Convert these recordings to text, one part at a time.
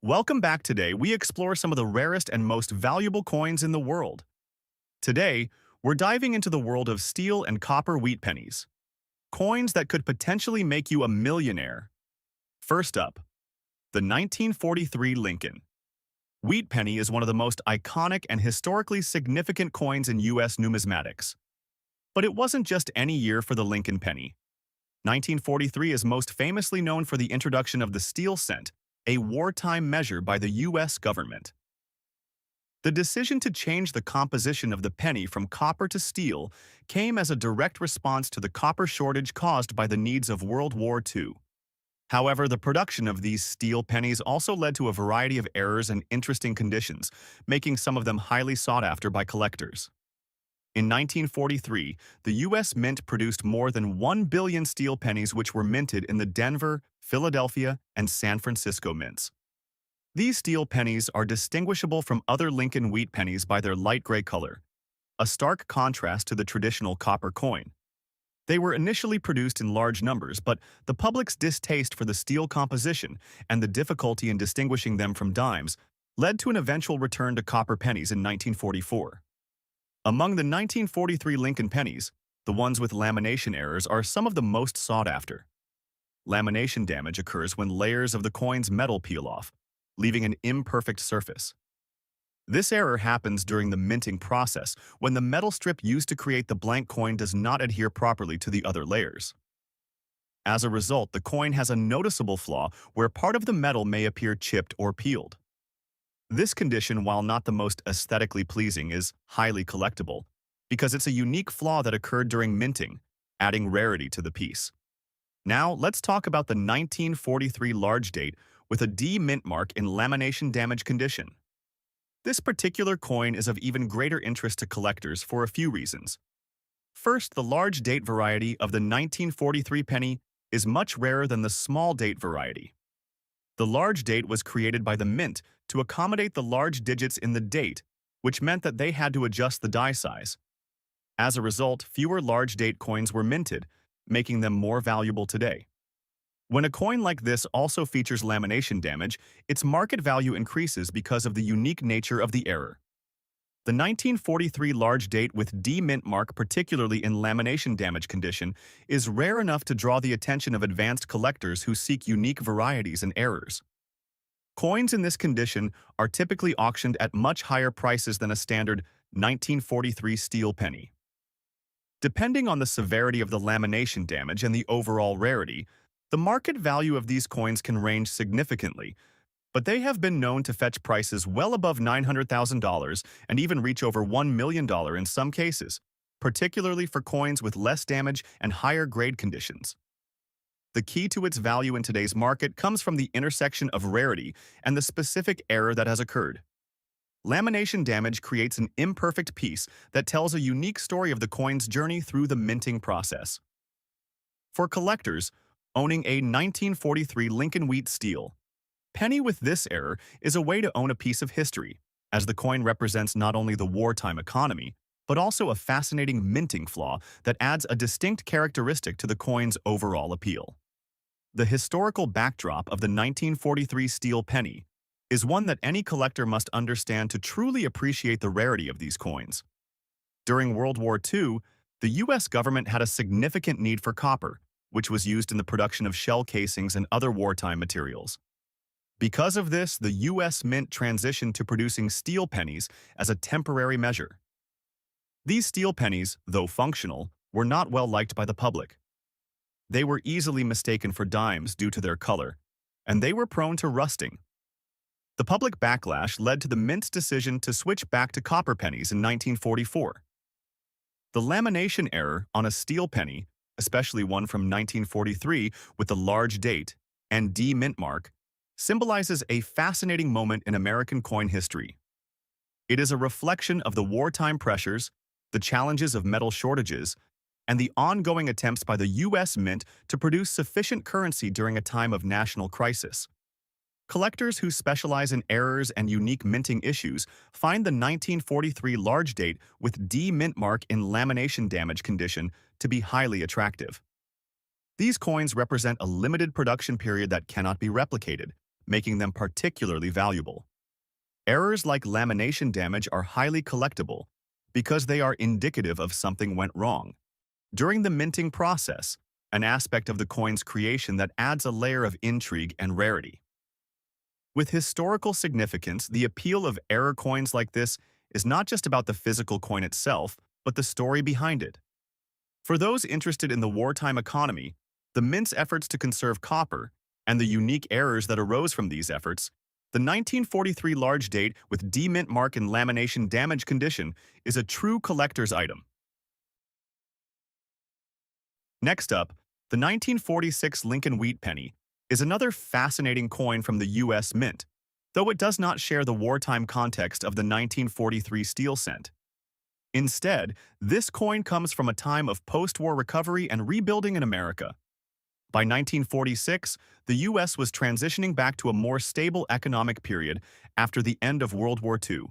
Welcome back. Today, we explore some of the rarest and most valuable coins in the world. Today, we're diving into the world of steel and copper wheat pennies, coins that could potentially make you a millionaire. First up, the 1943 Lincoln. Wheat penny is one of the most iconic and historically significant coins in U.S. numismatics. But it wasn't just any year for the Lincoln penny. 1943 is most famously known for the introduction of the steel cent, a wartime measure by the U.S. government. The decision to change the composition of the penny from copper to steel came as a direct response to the copper shortage caused by the needs of World War II. However, the production of these steel pennies also led to a variety of errors and interesting conditions, making some of them highly sought after by collectors. In 1943, the U.S. Mint produced more than 1 billion steel pennies, which were minted in the Denver, Philadelphia, and San Francisco mints. These steel pennies are distinguishable from other Lincoln wheat pennies by their light gray color, a stark contrast to the traditional copper coin. They were initially produced in large numbers, but the public's distaste for the steel composition and the difficulty in distinguishing them from dimes led to an eventual return to copper pennies in 1944. Among the 1943 Lincoln pennies, the ones with lamination errors are some of the most sought after. Lamination damage occurs when layers of the coin's metal peel off, leaving an imperfect surface. This error happens during the minting process when the metal strip used to create the blank coin does not adhere properly to the other layers. As a result, the coin has a noticeable flaw where part of the metal may appear chipped or peeled. This condition, while not the most aesthetically pleasing, is highly collectible because it's a unique flaw that occurred during minting, adding rarity to the piece. Now, let's talk about the 1943 large date with a D mint mark in lamination damage condition. This particular coin is of even greater interest to collectors for a few reasons. First, the large date variety of the 1943 penny is much rarer than the small date variety. The large date was created by the mint to accommodate the large digits in the date, which meant that they had to adjust the die size. As a result, fewer large date coins were minted, making them more valuable today. When a coin like this also features lamination damage, its market value increases because of the unique nature of the error. The 1943 large date with D mint mark, particularly in lamination damage condition, is rare enough to draw the attention of advanced collectors who seek unique varieties and errors. Coins in this condition are typically auctioned at much higher prices than a standard 1943 steel penny. Depending on the severity of the lamination damage and the overall rarity, the market value of these coins can range significantly, but they have been known to fetch prices well above $900,000 and even reach over $1 million in some cases, particularly for coins with less damage and higher grade conditions. The key to its value in today's market comes from the intersection of rarity and the specific error that has occurred. Lamination damage creates an imperfect piece that tells a unique story of the coin's journey through the minting process. For collectors, owning a 1943 Lincoln wheat steel penny with this error is a way to own a piece of history, as the coin represents not only the wartime economy, but also a fascinating minting flaw that adds a distinct characteristic to the coin's overall appeal. The historical backdrop of the 1943 steel penny is one that any collector must understand to truly appreciate the rarity of these coins. During World War II, the U.S. government had a significant need for copper, which was used in the production of shell casings and other wartime materials. Because of this, the U.S. Mint transitioned to producing steel pennies as a temporary measure. These steel pennies, though functional, were not well liked by the public. They were easily mistaken for dimes due to their color, and they were prone to rusting. The public backlash led to the Mint's decision to switch back to copper pennies in 1944. The lamination error on a steel penny, especially one from 1943 with the large date and D mint mark, symbolizes a fascinating moment in American coin history. It is a reflection of the wartime pressures, the challenges of metal shortages, and the ongoing attempts by the U.S. Mint to produce sufficient currency during a time of national crisis. Collectors who specialize in errors and unique minting issues find the 1943 large date with D mint mark in lamination damage condition to be highly attractive. These coins represent a limited production period that cannot be replicated, making them particularly valuable. Errors like lamination damage are highly collectible because they are indicative of something went wrong during the minting process, an aspect of the coin's creation that adds a layer of intrigue and rarity. With historical significance, the appeal of error coins like this is not just about the physical coin itself, but the story behind it. For those interested in the wartime economy, the mint's efforts to conserve copper, and the unique errors that arose from these efforts, the 1943 large date with D-mint mark in lamination damage condition is a true collector's item. Next up, the 1946 Lincoln Wheat Penny is another fascinating coin from the U.S. Mint, though it does not share the wartime context of the 1943 steel cent. Instead, this coin comes from a time of post-war recovery and rebuilding in America. By 1946, the U.S. was transitioning back to a more stable economic period after the end of World War II.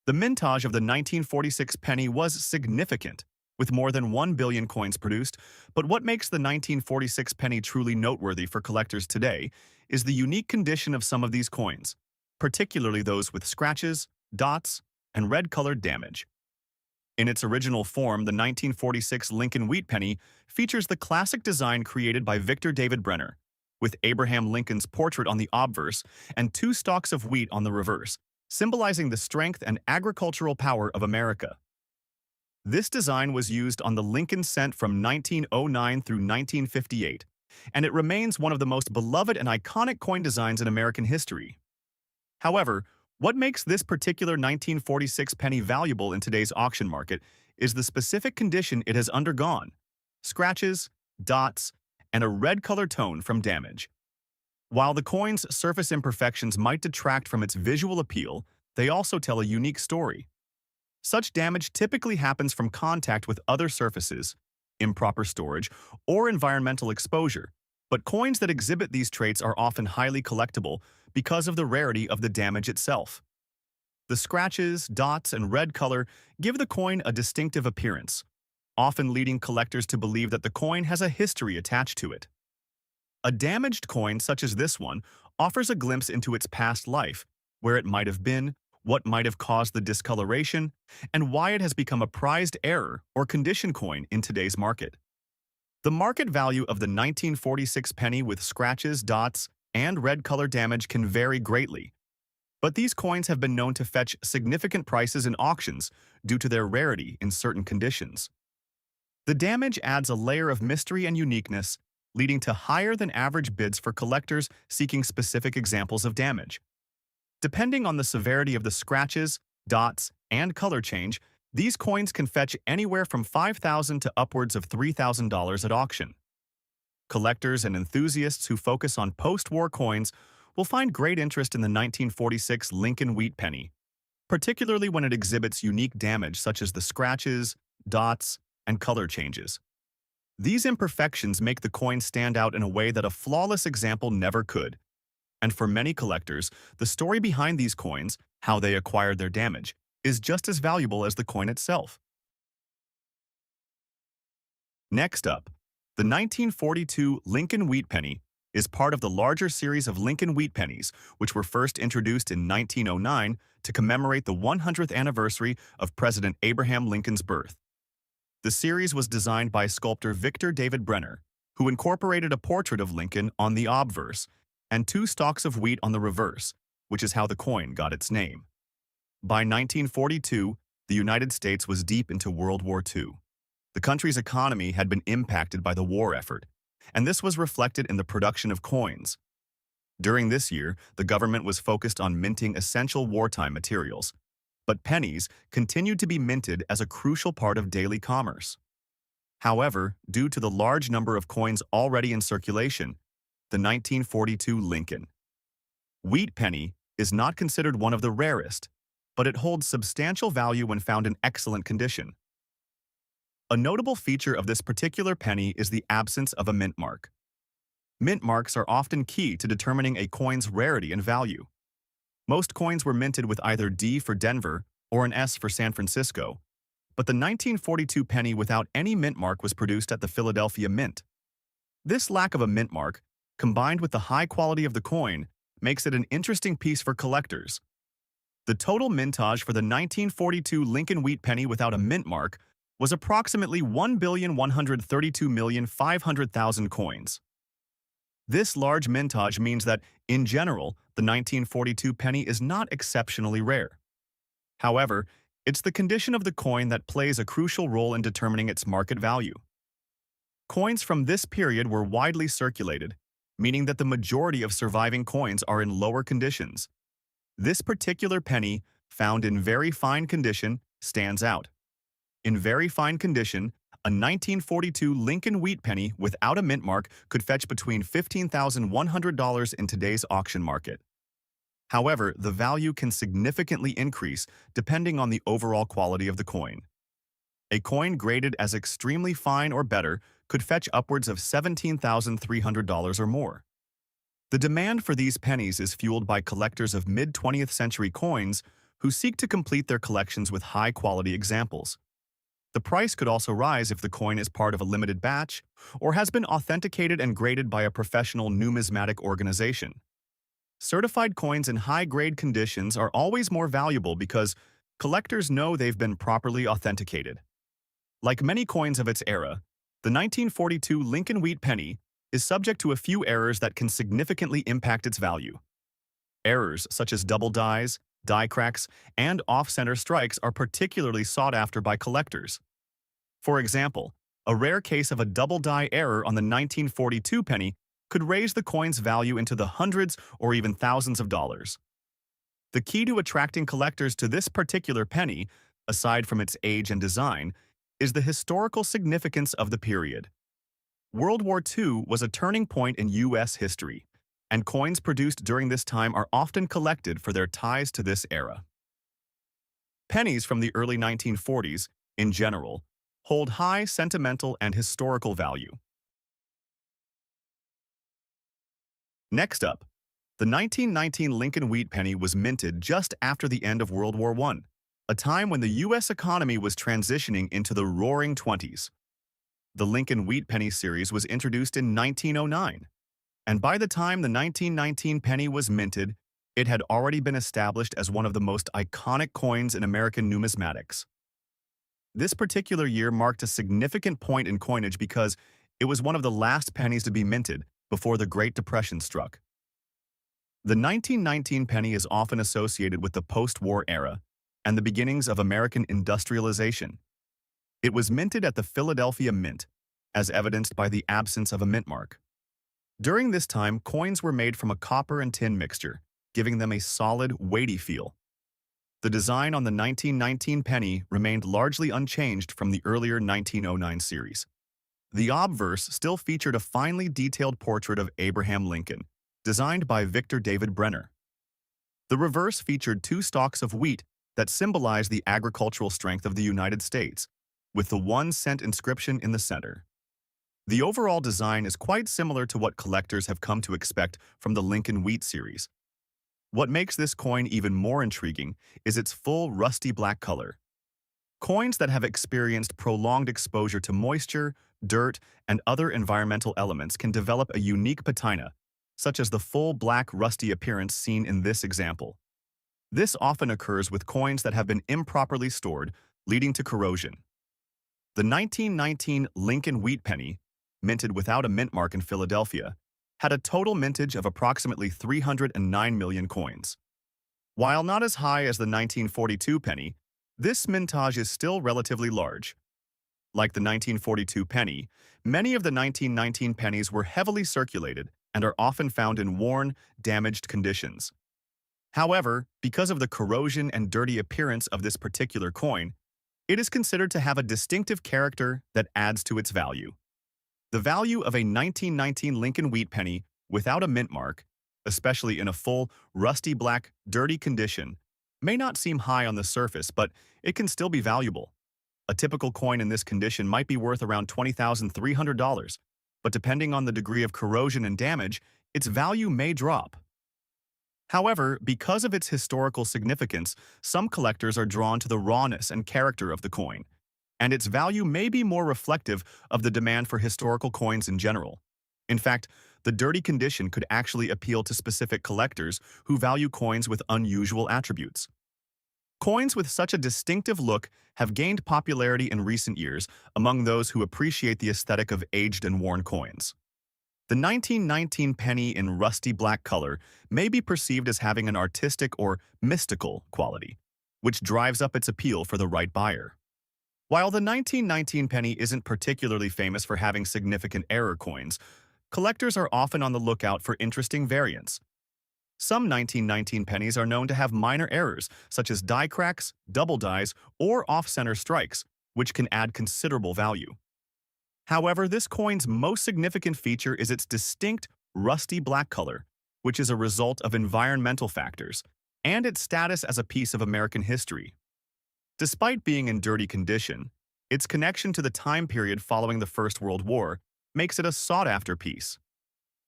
The mintage of the 1946 penny was significant, with more than 1 billion coins produced, but what makes the 1946 penny truly noteworthy for collectors today is the unique condition of some of these coins, particularly those with scratches, dots, and red-colored damage. In its original form, the 1946 Lincoln Wheat Penny features the classic design created by Victor David Brenner, with Abraham Lincoln's portrait on the obverse and 2 stalks of wheat on the reverse, symbolizing the strength and agricultural power of America. This design was used on the Lincoln cent from 1909 through 1958, and it remains one of the most beloved and iconic coin designs in American history. However, what makes this particular 1946 penny valuable in today's auction market is the specific condition it has undergone: scratches, dots, and a red color tone from damage. While the coin's surface imperfections might detract from its visual appeal, they also tell a unique story. Such damage typically happens from contact with other surfaces, improper storage, or environmental exposure, but coins that exhibit these traits are often highly collectible because of the rarity of the damage itself. The scratches, dots, and red color give the coin a distinctive appearance, often leading collectors to believe that the coin has a history attached to it. A damaged coin such as this one offers a glimpse into its past life, where it might have been, what might have caused the discoloration, and why it has become a prized error or condition coin in today's market. The market value of the 1946 penny with scratches, dots, and red color damage can vary greatly, but these coins have been known to fetch significant prices in auctions due to their rarity in certain conditions. The damage adds a layer of mystery and uniqueness, leading to higher-than-average bids for collectors seeking specific examples of damage. Depending on the severity of the scratches, dots, and color change, these coins can fetch anywhere from $5,000 to upwards of $3,000 at auction. Collectors and enthusiasts who focus on post-war coins will find great interest in the 1946 Lincoln Wheat Penny, particularly when it exhibits unique damage such as the scratches, dots, and color changes. These imperfections make the coin stand out in a way that a flawless example never could. And for many collectors, the story behind these coins, how they acquired their damage, is just as valuable as the coin itself. Next up, the 1942 Lincoln Wheat Penny is part of the larger series of Lincoln Wheat Pennies, which were first introduced in 1909 to commemorate the 100th anniversary of President Abraham Lincoln's birth. The series was designed by sculptor Victor David Brenner, who incorporated a portrait of Lincoln on the obverse and 2 stalks of wheat on the reverse, which is how the coin got its name. By 1942, the United States was deep into World War II. The country's economy had been impacted by the war effort, and this was reflected in the production of coins. During this year, the government was focused on minting essential wartime materials, but pennies continued to be minted as a crucial part of daily commerce. However, due to the large number of coins already in circulation, the 1942 Lincoln Wheat Penny is not considered one of the rarest, but it holds substantial value when found in excellent condition. A notable feature of this particular penny is the absence of a mint mark. Mint marks are often key to determining a coin's rarity and value. Most coins were minted with either D for Denver or an S for San Francisco, but the 1942 penny without any mint mark was produced at the Philadelphia Mint. This lack of a mint mark, combined with the high quality of the coin, makes it an interesting piece for collectors. The total mintage for the 1942 Lincoln wheat penny without a mint mark was approximately 1,132,500,000 coins. This large mintage means that, in general, the 1942 penny is not exceptionally rare. However, it's the condition of the coin that plays a crucial role in determining its market value. Coins from this period were widely circulated, meaning that the majority of surviving coins are in lower conditions. This particular penny, found in very fine condition, stands out. In very fine condition, a 1942 Lincoln wheat penny without a mint mark could fetch between $15,100 in today's auction market. However, the value can significantly increase depending on the overall quality of the coin. A coin graded as extremely fine or better could fetch upwards of $17,300 or more. The demand for these pennies is fueled by collectors of mid-20th century coins who seek to complete their collections with high-quality examples. The price could also rise if the coin is part of a limited batch or has been authenticated and graded by a professional numismatic organization. Certified coins in high-grade conditions are always more valuable because collectors know they've been properly authenticated. Like many coins of its era, the 1942 Lincoln wheat penny is subject to a few errors that can significantly impact its value. Errors such as double dies, die cracks, and off-center strikes are particularly sought after by collectors. For example, a rare case of a double die error on the 1942 penny could raise the coin's value into the hundreds or even thousands of dollars. The key to attracting collectors to this particular penny, aside from its age and design, is the historical significance of the period. World War II was a turning point in U.S. history, and coins produced during this time are often collected for their ties to this era. Pennies from the early 1940s, in general, hold high sentimental and historical value. Next up, the 1919 Lincoln wheat penny was minted just after the end of World War I, a time when the U.S. economy was transitioning into the Roaring '20s. The Lincoln wheat penny series was introduced in 1909, and by the time the 1919 penny was minted, it had already been established as one of the most iconic coins in American numismatics. This particular year marked a significant point in coinage because it was one of the last pennies to be minted before the Great Depression struck. The 1919 penny is often associated with the post-war era and the beginnings of American industrialization. It was minted at the Philadelphia Mint, as evidenced by the absence of a mint mark. During this time, coins were made from a copper and tin mixture, giving them a solid, weighty feel. The design on the 1919 penny remained largely unchanged from the earlier 1909 series. The obverse still featured a finely detailed portrait of Abraham Lincoln, designed by Victor David Brenner. The reverse featured two stalks of wheat that symbolized the agricultural strength of the United States, with the 1 cent inscription in the center. The overall design is quite similar to what collectors have come to expect from the Lincoln wheat series. What makes this coin even more intriguing is its full rusty black color. Coins that have experienced prolonged exposure to moisture, dirt, and other environmental elements can develop a unique patina, such as the full black rusty appearance seen in this example. This often occurs with coins that have been improperly stored, leading to corrosion. The 1919 Lincoln wheat penny, minted without a mint mark in Philadelphia, had a total mintage of approximately 309 million coins. While not as high as the 1942 penny, this mintage is still relatively large. Like the 1942 penny, many of the 1919 pennies were heavily circulated and are often found in worn, damaged conditions. However, because of the corrosion and dirty appearance of this particular coin, it is considered to have a distinctive character that adds to its value. The value of a 1919 Lincoln wheat penny without a mint mark, especially in a full, rusty black, dirty condition, may not seem high on the surface, but it can still be valuable. A typical coin in this condition might be worth around $20,300, but depending on the degree of corrosion and damage, its value may drop. However, because of its historical significance, some collectors are drawn to the rawness and character of the coin, and its value may be more reflective of the demand for historical coins in general. In fact, the dirty condition could actually appeal to specific collectors who value coins with unusual attributes. Coins with such a distinctive look have gained popularity in recent years among those who appreciate the aesthetic of aged and worn coins. The 1919 penny in rusty black color may be perceived as having an artistic or mystical quality, which drives up its appeal for the right buyer. While the 1919 penny isn't particularly famous for having significant error coins, collectors are often on the lookout for interesting variants. Some 1919 pennies are known to have minor errors, such as die cracks, double dies, or off-center strikes, which can add considerable value. However, this coin's most significant feature is its distinct, rusty black color, which is a result of environmental factors, and its status as a piece of American history. Despite being in dirty condition, its connection to the time period following the First World War makes it a sought-after piece.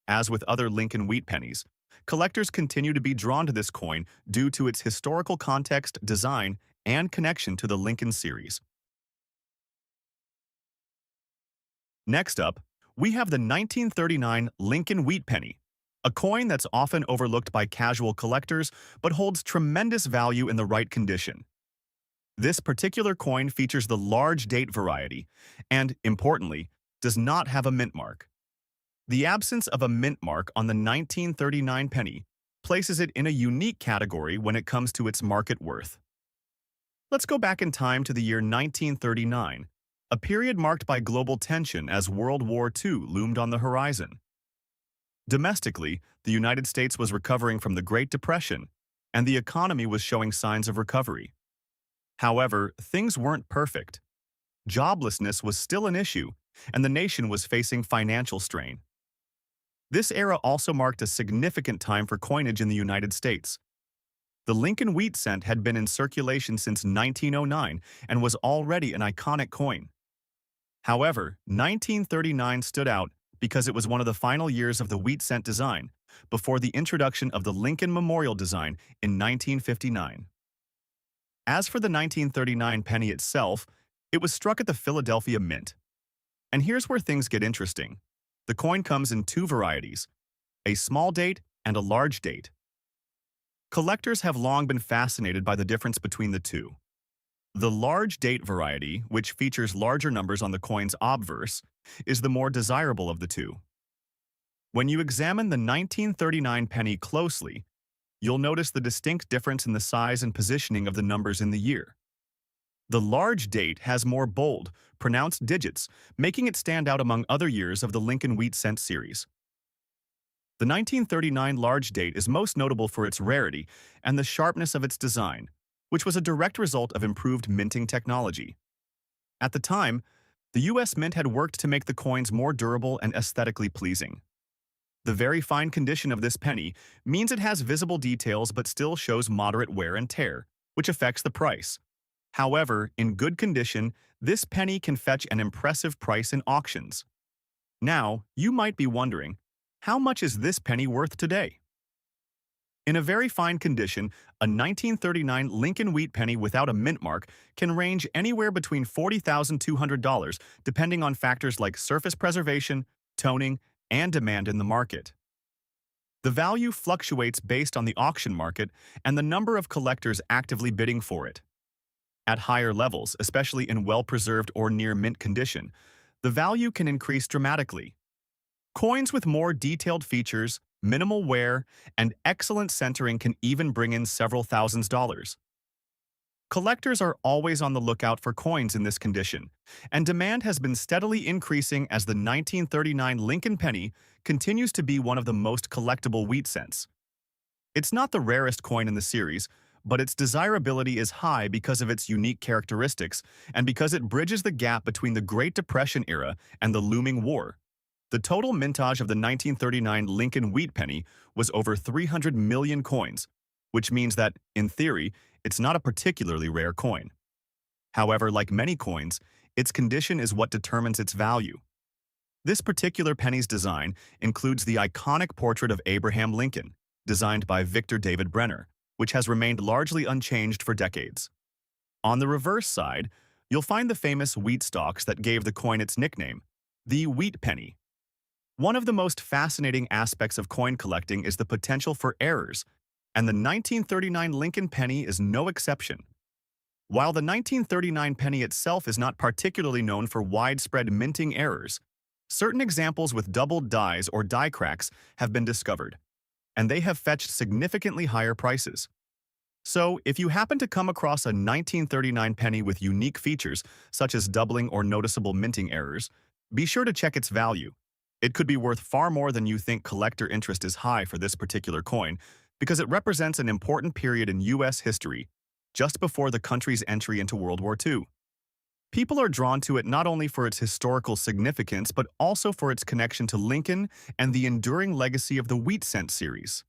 As with other Lincoln wheat pennies, collectors continue to be drawn to this coin due to its historical context, design, and connection to the Lincoln series. Next up, we have the 1939 Lincoln wheat penny, a coin that's often overlooked by casual collectors but holds tremendous value in the right condition. This particular coin features the large date variety and, importantly, does not have a mint mark. The absence of a mint mark on the 1939 penny places it in a unique category when it comes to its market worth. Let's go back in time to the year 1939, a period marked by global tension as World War II loomed on the horizon. Domestically, the United States was recovering from the Great Depression, and the economy was showing signs of recovery. However, things weren't perfect. Joblessness was still an issue, and the nation was facing financial strain. This era also marked a significant time for coinage in the United States. The Lincoln wheat cent had been in circulation since 1909 and was already an iconic coin. However, 1939 stood out because it was one of the final years of the wheat cent design, before the introduction of the Lincoln Memorial design in 1959. As for the 1939 penny itself, it was struck at the Philadelphia Mint. And here's where things get interesting. The coin comes in two varieties, a small date and a large date. Collectors have long been fascinated by the difference between the two. The large date variety, which features larger numbers on the coin's obverse, is the more desirable of the two. When you examine the 1939 penny closely, you'll notice the distinct difference in the size and positioning of the numbers in the year. The large date has more bold, pronounced digits, making it stand out among other years of the Lincoln wheat cent series. The 1939 large date is most notable for its rarity and the sharpness of its design, which was a direct result of improved minting technology. At the time, the U.S. Mint had worked to make the coins more durable and aesthetically pleasing. The very fine condition of this penny means it has visible details but still shows moderate wear and tear, which affects the price. However, in good condition, this penny can fetch an impressive price in auctions. Now, you might be wondering, how much is this penny worth today? In a very fine condition, a 1939 Lincoln wheat penny without a mint mark can range anywhere between $40,200, depending on factors like surface preservation, toning, and demand in the market. The value fluctuates based on the auction market and the number of collectors actively bidding for it. At higher levels, especially in well-preserved or near-mint condition, the value can increase dramatically. Coins with more detailed features, minimal wear, and excellent centering can even bring in several $1,000s. Collectors are always on the lookout for coins in this condition, and demand has been steadily increasing as the 1939 Lincoln penny continues to be one of the most collectible wheat cents. It's not the rarest coin in the series, but its desirability is high because of its unique characteristics and because it bridges the gap between the Great Depression era and the looming war. The total mintage of the 1939 Lincoln wheat penny was over 300 million coins, which means that, in theory, it's not a particularly rare coin. However, like many coins, its condition is what determines its value. This particular penny's design includes the iconic portrait of Abraham Lincoln, designed by Victor David Brenner, which has remained largely unchanged for decades. On the reverse side, you'll find the famous wheat stalks that gave the coin its nickname, the wheat penny. One of the most fascinating aspects of coin collecting is the potential for errors, and the 1939 Lincoln penny is no exception. While the 1939 penny itself is not particularly known for widespread minting errors, certain examples with doubled dies or die cracks have been discovered, and they have fetched significantly higher prices. So, if you happen to come across a 1939 penny with unique features, such as doubling or noticeable minting errors, be sure to check its value. It could be worth far more than you think. Collector interest is high for this particular coin because it represents an important period in U.S. history, just before the country's entry into World War II. People are drawn to it not only for its historical significance, but also for its connection to Lincoln and the enduring legacy of the wheat cent series.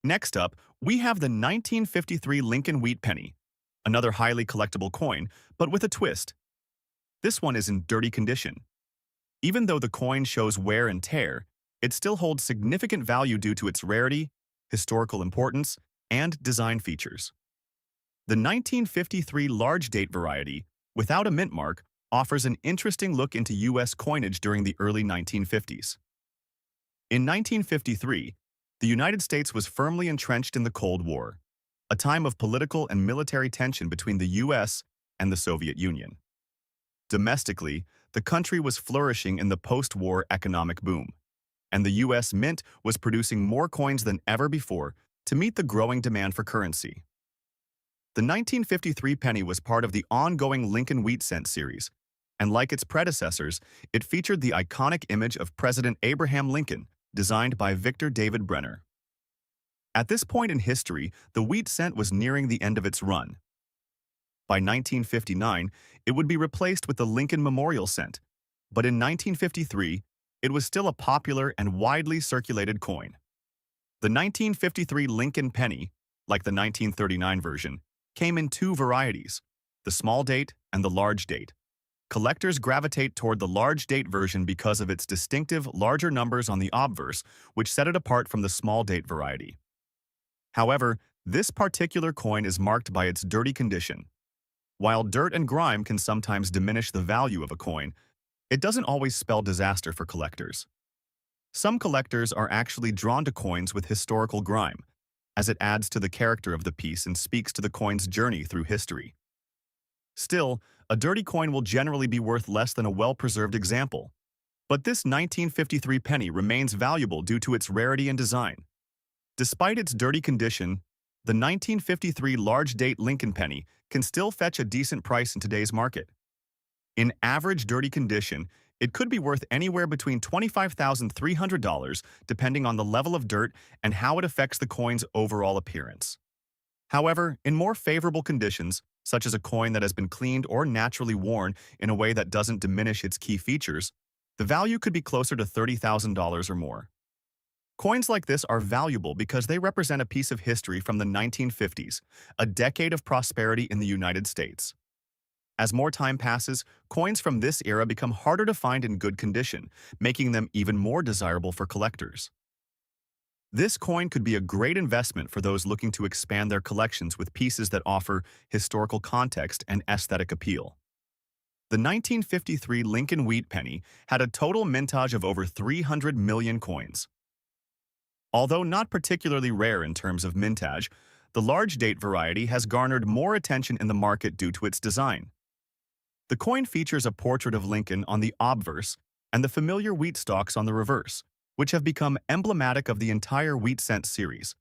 Next up, we have the 1953 Lincoln wheat penny, another highly collectible coin, but with a twist. This one is in dirty condition. Even though the coin shows wear and tear, it still holds significant value due to its rarity, historical importance, and design features. The 1953 large date variety, without a mint mark, offers an interesting look into U.S. coinage during the early 1950s. In 1953, the United States was firmly entrenched in the Cold War, a time of political and military tension between the U.S. and the Soviet Union. Domestically, the country was flourishing in the post-war economic boom, and the U.S. Mint was producing more coins than ever before to meet the growing demand for currency. The 1953 penny was part of the ongoing Lincoln wheat cent series, and like its predecessors, it featured the iconic image of President Abraham Lincoln, designed by Victor David Brenner. At this point in history, the wheat cent was nearing the end of its run. By 1959, it would be replaced with the Lincoln Memorial Cent, but in 1953, it was still a popular and widely circulated coin. The 1953 Lincoln penny, like the 1939 version, came in two varieties, the small date and the large date. Collectors gravitate toward the large date version because of its distinctive larger numbers on the obverse, which set it apart from the small date variety. However, this particular coin is marked by its dirty condition. While dirt and grime can sometimes diminish the value of a coin, it doesn't always spell disaster for collectors. Some collectors are actually drawn to coins with historical grime, as it adds to the character of the piece and speaks to the coin's journey through history. Still, a dirty coin will generally be worth less than a well-preserved example. But this 1953 penny remains valuable due to its rarity and design. Despite its dirty condition, the 1953 large-date Lincoln penny can still fetch a decent price in today's market. In average dirty condition, it could be worth anywhere between $25,300 depending on the level of dirt and how it affects the coin's overall appearance. However, in more favorable conditions, such as a coin that has been cleaned or naturally worn in a way that doesn't diminish its key features, the value could be closer to $30,000 or more. Coins like this are valuable because they represent a piece of history from the 1950s, a decade of prosperity in the United States. As more time passes, coins from this era become harder to find in good condition, making them even more desirable for collectors. This coin could be a great investment for those looking to expand their collections with pieces that offer historical context and aesthetic appeal. The 1953 Lincoln wheat penny had a total mintage of over 300 million coins. Although not particularly rare in terms of mintage, the large date variety has garnered more attention in the market due to its design. The coin features a portrait of Lincoln on the obverse and the familiar wheat stalks on the reverse, which have become emblematic of the entire wheat cent series.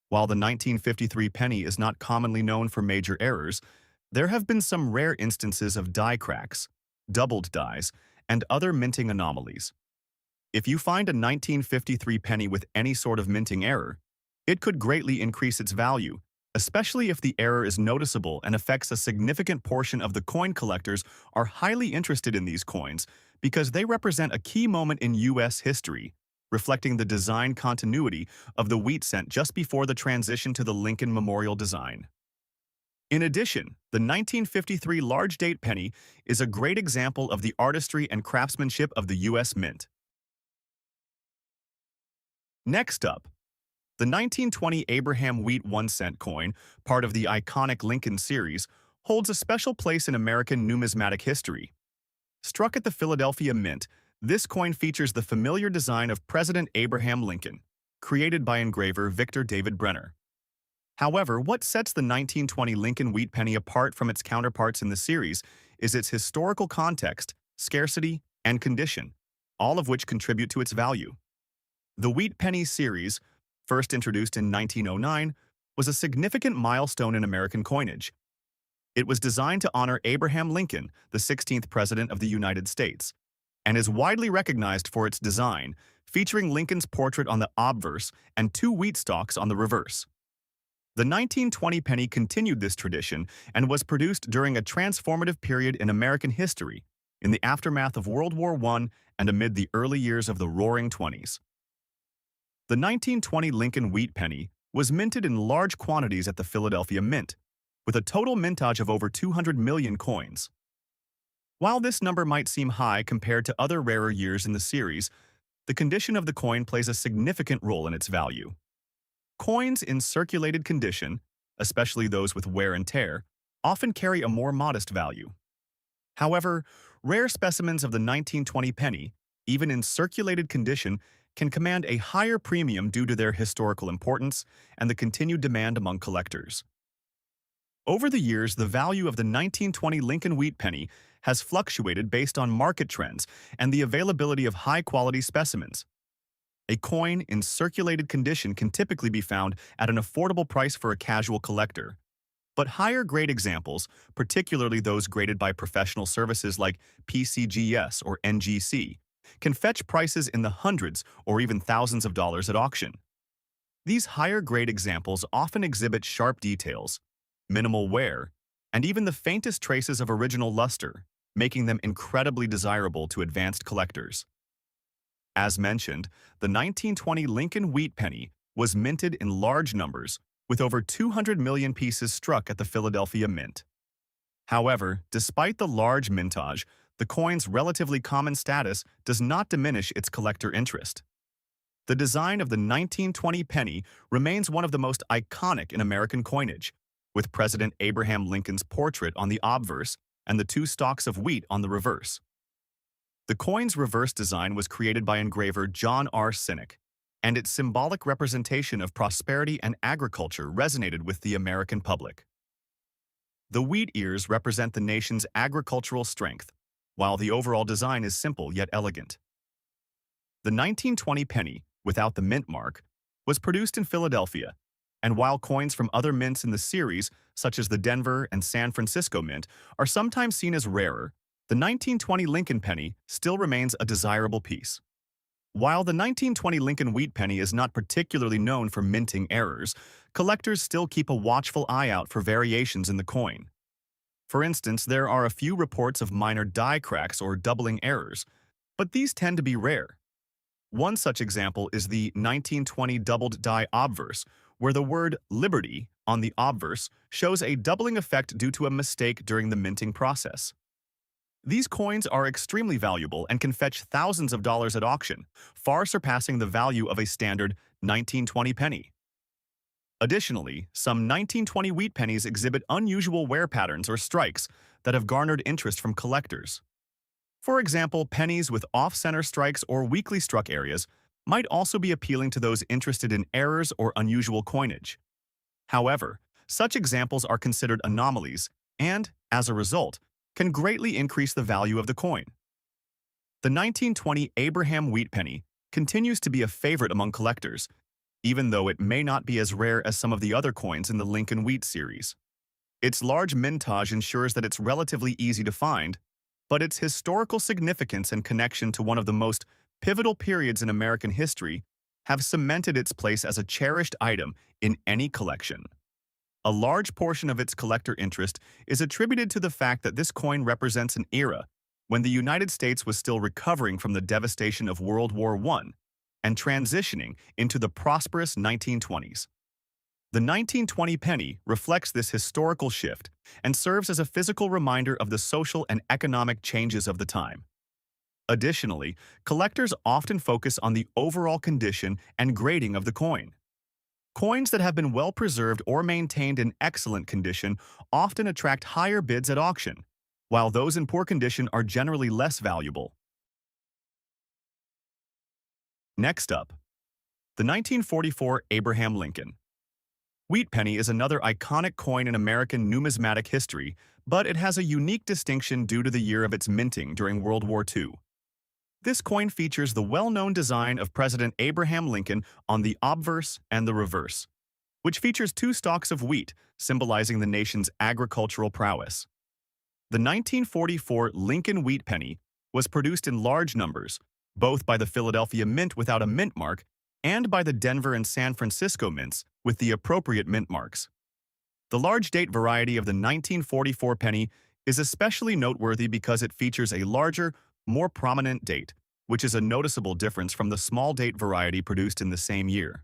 While the 1953 penny is not commonly known for major errors, there have been some rare instances of die cracks, doubled dies, and other minting anomalies. If you find a 1953 penny with any sort of minting error, it could greatly increase its value, especially if the error is noticeable and affects a significant portion of the coin. Collectors are highly interested in these coins because they represent a key moment in U.S. history, reflecting the design continuity of the wheat cent just before the transition to the Lincoln Memorial design. In addition, the 1953 large date penny is a great example of the artistry and craftsmanship of the U.S. Mint. Next up, the 1920 Abraham Wheat 1-cent coin, part of the iconic Lincoln series, holds a special place in American numismatic history. Struck at the Philadelphia Mint, this coin features the familiar design of President Abraham Lincoln, created by engraver Victor David Brenner. However, what sets the 1920 Lincoln wheat penny apart from its counterparts in the series is its historical context, scarcity, and condition, all of which contribute to its value. The wheat penny series, first introduced in 1909, was a significant milestone in American coinage. It was designed to honor Abraham Lincoln, the 16th President of the United States, and is widely recognized for its design, featuring Lincoln's portrait on the obverse and two wheat stalks on the reverse. The 1920 penny continued this tradition and was produced during a transformative period in American history, in the aftermath of World War I and amid the early years of the Roaring Twenties. The 1920 Lincoln wheat penny was minted in large quantities at the Philadelphia Mint, with a total mintage of over 200 million coins. While this number might seem high compared to other rarer years in the series, the condition of the coin plays a significant role in its value. Coins in circulated condition, especially those with wear and tear, often carry a more modest value. However, rare specimens of the 1920 penny, even in circulated condition, can command a higher premium due to their historical importance and the continued demand among collectors. Over the years, the value of the 1920 Lincoln wheat penny has fluctuated based on market trends and the availability of high-quality specimens. A coin in circulated condition can typically be found at an affordable price for a casual collector. But higher-grade examples, particularly those graded by professional services like PCGS or NGC, can fetch prices in the hundreds or even thousands of dollars at auction. These higher-grade examples often exhibit sharp details, minimal wear, and even the faintest traces of original luster, making them incredibly desirable to advanced collectors. As mentioned, the 1920 Lincoln wheat penny was minted in large numbers, with over 200 million pieces struck at the Philadelphia Mint. However, despite the large mintage, the coin's relatively common status does not diminish its collector interest. The design of the 1920 penny remains one of the most iconic in American coinage, with President Abraham Lincoln's portrait on the obverse and the two stalks of wheat on the reverse. The coin's reverse design was created by engraver John R. Sinek, and its symbolic representation of prosperity and agriculture resonated with the American public. The wheat ears represent the nation's agricultural strength, while the overall design is simple yet elegant. The 1920 penny, without the mint mark, was produced in Philadelphia, and while coins from other mints in the series, such as the Denver and San Francisco Mint, are sometimes seen as rarer, the 1920 Lincoln penny still remains a desirable piece. While the 1920 Lincoln wheat penny is not particularly known for minting errors, collectors still keep a watchful eye out for variations in the coin. For instance, there are a few reports of minor die cracks or doubling errors, but these tend to be rare. One such example is the 1920 doubled die obverse, where the word Liberty on the obverse shows a doubling effect due to a mistake during the minting process. These coins are extremely valuable and can fetch thousands of dollars at auction, far surpassing the value of a standard 1920 penny. Additionally, some 1920 wheat pennies exhibit unusual wear patterns or strikes that have garnered interest from collectors. For example, pennies with off-center strikes or weakly struck areas might also be appealing to those interested in errors or unusual coinage. However, such examples are considered anomalies and, as a result, can greatly increase the value of the coin. The 1920 Abraham wheat penny continues to be a favorite among collectors, even though it may not be as rare as some of the other coins in the Lincoln wheat series. Its large mintage ensures that it's relatively easy to find, but its historical significance and connection to one of the most pivotal periods in American history have cemented its place as a cherished item in any collection. A large portion of its collector interest is attributed to the fact that this coin represents an era when the United States was still recovering from the devastation of World War I and transitioning into the prosperous 1920s. The 1920 penny reflects this historical shift and serves as a physical reminder of the social and economic changes of the time. Additionally, collectors often focus on the overall condition and grading of the coin. Coins that have been well preserved or maintained in excellent condition often attract higher bids at auction, while those in poor condition are generally less valuable. Next up, the 1944 Abraham Lincoln. Wheat penny is another iconic coin in American numismatic history, but it has a unique distinction due to the year of its minting during World War II. This coin features the well-known design of President Abraham Lincoln on the obverse and the reverse, which features two stalks of wheat, symbolizing the nation's agricultural prowess. The 1944 Lincoln wheat penny was produced in large numbers, both by the Philadelphia Mint without a mint mark and by the Denver and San Francisco mints with the appropriate mint marks. The large date variety of the 1944 penny is especially noteworthy because it features a larger, more prominent date, which is a noticeable difference from the small date variety produced in the same year.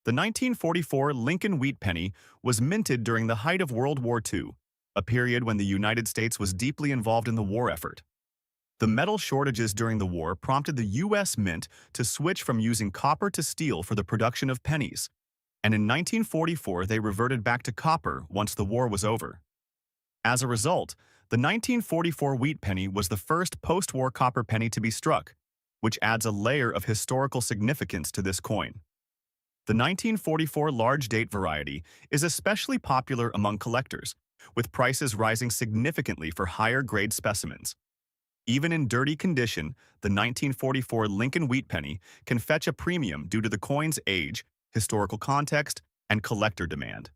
The 1944 Lincoln wheat penny was minted during the height of World War II, a period when the United States was deeply involved in the war effort. The metal shortages during the war prompted the U.S. Mint to switch from using copper to steel for the production of pennies, and in 1944 they reverted back to copper once the war was over. As a result, the 1944 wheat penny was the first post-war copper penny to be struck, which adds a layer of historical significance to this coin. The 1944 large date variety is especially popular among collectors, with prices rising significantly for higher-grade specimens. Even in dirty condition, the 1944 Lincoln wheat penny can fetch a premium due to the coin's age, historical context, and collector demand.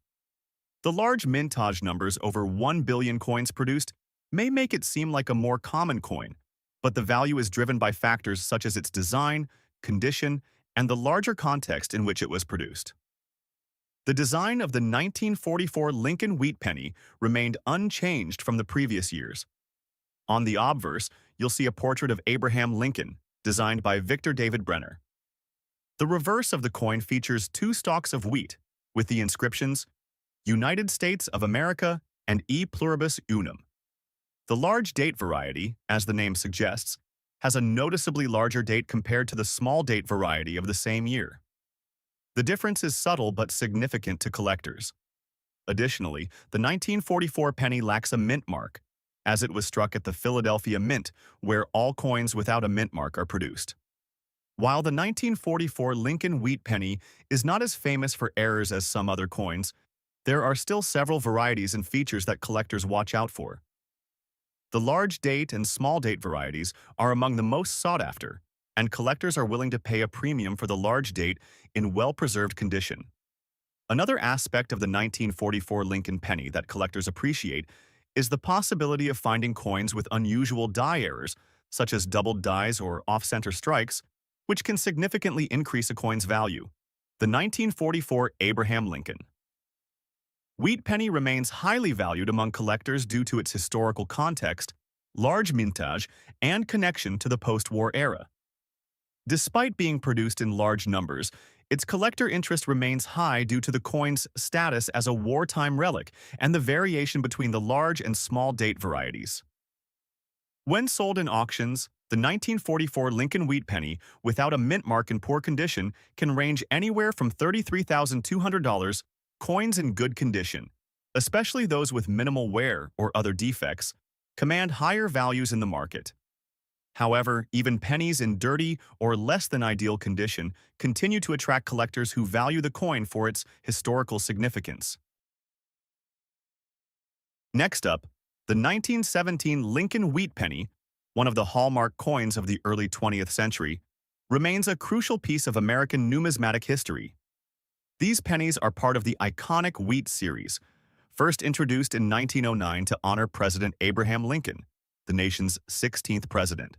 The large mintage numbers over 1 billion coins produced may make it seem like a more common coin, but the value is driven by factors such as its design, condition, and the larger context in which it was produced. The design of the 1944 Lincoln wheat penny remained unchanged from the previous years. On the obverse, you'll see a portrait of Abraham Lincoln, designed by Victor David Brenner. The reverse of the coin features two stalks of wheat, with the inscriptions United States of America and E pluribus unum. The large date variety, as the name suggests, has a noticeably larger date compared to the small date variety of the same year. The difference is subtle but significant to collectors. Additionally, the 1944 penny lacks a mint mark, as it was struck at the Philadelphia Mint, where all coins without a mint mark are produced. While the 1944 Lincoln wheat penny is not as famous for errors as some other coins, there are still several varieties and features that collectors watch out for. The large date and small date varieties are among the most sought after, and collectors are willing to pay a premium for the large date in well-preserved condition. Another aspect of the 1944 Lincoln penny that collectors appreciate is the possibility of finding coins with unusual die errors, such as doubled dies or off-center strikes, which can significantly increase a coin's value. The 1944 Abraham Lincoln wheat penny remains highly valued among collectors due to its historical context, large mintage, and connection to the post-war era. Despite being produced in large numbers, its collector interest remains high due to the coin's status as a wartime relic and the variation between the large and small date varieties. When sold in auctions, the 1944 Lincoln wheat penny without a mint mark in poor condition can range anywhere from $33,200. Coins in good condition, especially those with minimal wear or other defects, command higher values in the market. However, even pennies in dirty or less than ideal condition continue to attract collectors who value the coin for its historical significance. Next up, the 1917 Lincoln wheat penny, one of the hallmark coins of the early 20th century, remains a crucial piece of American numismatic history. These pennies are part of the iconic wheat series, first introduced in 1909 to honor President Abraham Lincoln, the nation's 16th president.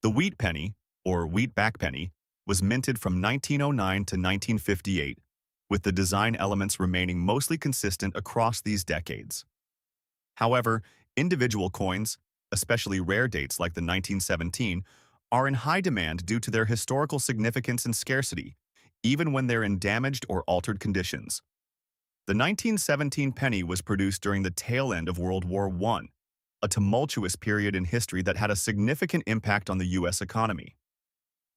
The wheat penny, or wheatback penny, was minted from 1909 to 1958, with the design elements remaining mostly consistent across these decades. However, individual coins, especially rare dates like the 1917, are in high demand due to their historical significance and scarcity, even when they're in damaged or altered conditions. The 1917 penny was produced during the tail end of World War I, a tumultuous period in history that had a significant impact on the U.S. economy.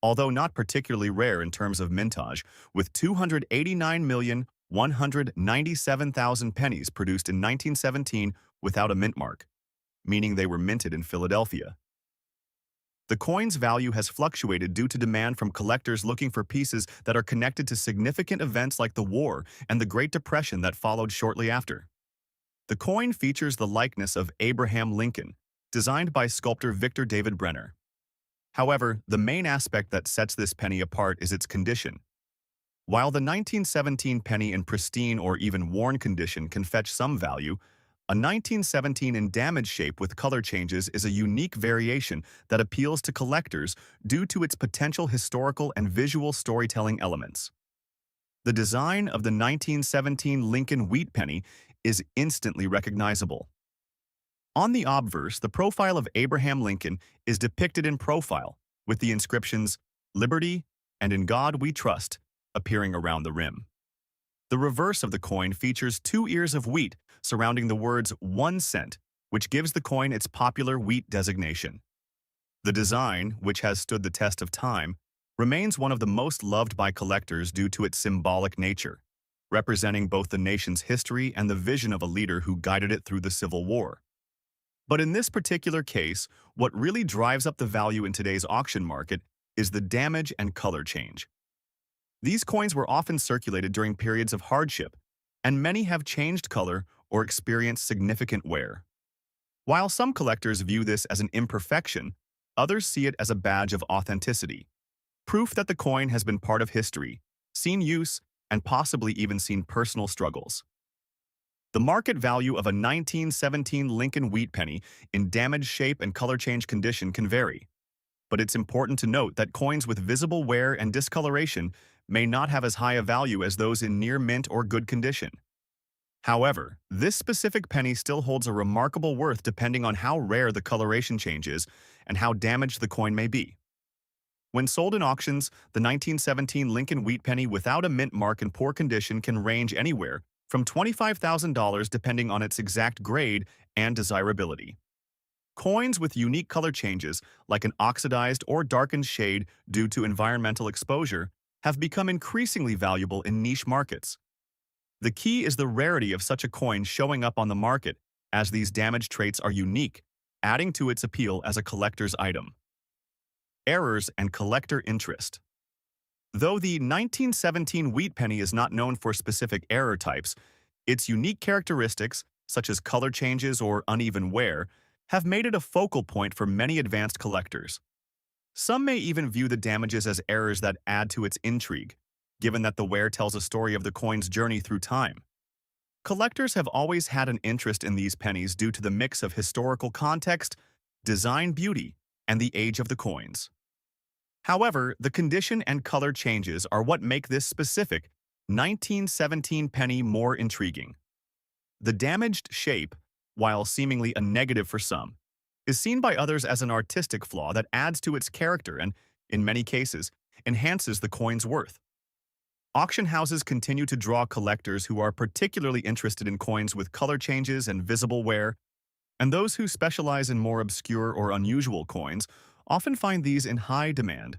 Although not particularly rare in terms of mintage, with 289,197,000 pennies produced in 1917 without a mint mark, meaning they were minted in Philadelphia. The coin's value has fluctuated due to demand from collectors looking for pieces that are connected to significant events like the war and the Great Depression that followed shortly after. The coin features the likeness of Abraham Lincoln, designed by sculptor Victor David Brenner. However, the main aspect that sets this penny apart is its condition. While the 1917 penny in pristine or even worn condition can fetch some value, a 1917 in damaged shape with color changes is a unique variation that appeals to collectors due to its potential historical and visual storytelling elements. The design of the 1917 Lincoln wheat penny is instantly recognizable. On the obverse, the profile of Abraham Lincoln is depicted in profile, with the inscriptions, "Liberty" and "In God We Trust" appearing around the rim. The reverse of the coin features 2 ears of wheat surrounding the words 1 cent, which gives the coin its popular wheat designation. The design, which has stood the test of time, remains one of the most loved by collectors due to its symbolic nature, representing both the nation's history and the vision of a leader who guided it through the Civil War. But in this particular case, what really drives up the value in today's auction market is the damage and color change. These coins were often circulated during periods of hardship, and many have changed color or experienced significant wear. While some collectors view this as an imperfection, others see it as a badge of authenticity, proof that the coin has been part of history, seen use, and possibly even seen personal struggles. The market value of a 1917 Lincoln wheat penny in damaged shape and color change condition can vary, but it's important to note that coins with visible wear and discoloration may not have as high a value as those in near mint or good condition. However, this specific penny still holds a remarkable worth depending on how rare the coloration change is and how damaged the coin may be. When sold in auctions, the 1917 Lincoln wheat penny without a mint mark in poor condition can range anywhere from $25,000 depending on its exact grade and desirability. Coins with unique color changes, like an oxidized or darkened shade due to environmental exposure, have become increasingly valuable in niche markets. The key is the rarity of such a coin showing up on the market, as these damaged traits are unique, adding to its appeal as a collector's item. Errors and collector interest. Though the 1917 wheat penny is not known for specific error types, its unique characteristics, such as color changes or uneven wear, have made it a focal point for many advanced collectors. Some may even view the damages as errors that add to its intrigue, given that the wear tells a story of the coin's journey through time. Collectors have always had an interest in these pennies due to the mix of historical context, design beauty, and the age of the coins. However, the condition and color changes are what make this specific 1917 penny more intriguing. The damaged shape, while seemingly a negative for some, is seen by others as an artistic flaw that adds to its character and, in many cases, enhances the coin's worth. Auction houses continue to draw collectors who are particularly interested in coins with color changes and visible wear, and those who specialize in more obscure or unusual coins often find these in high demand.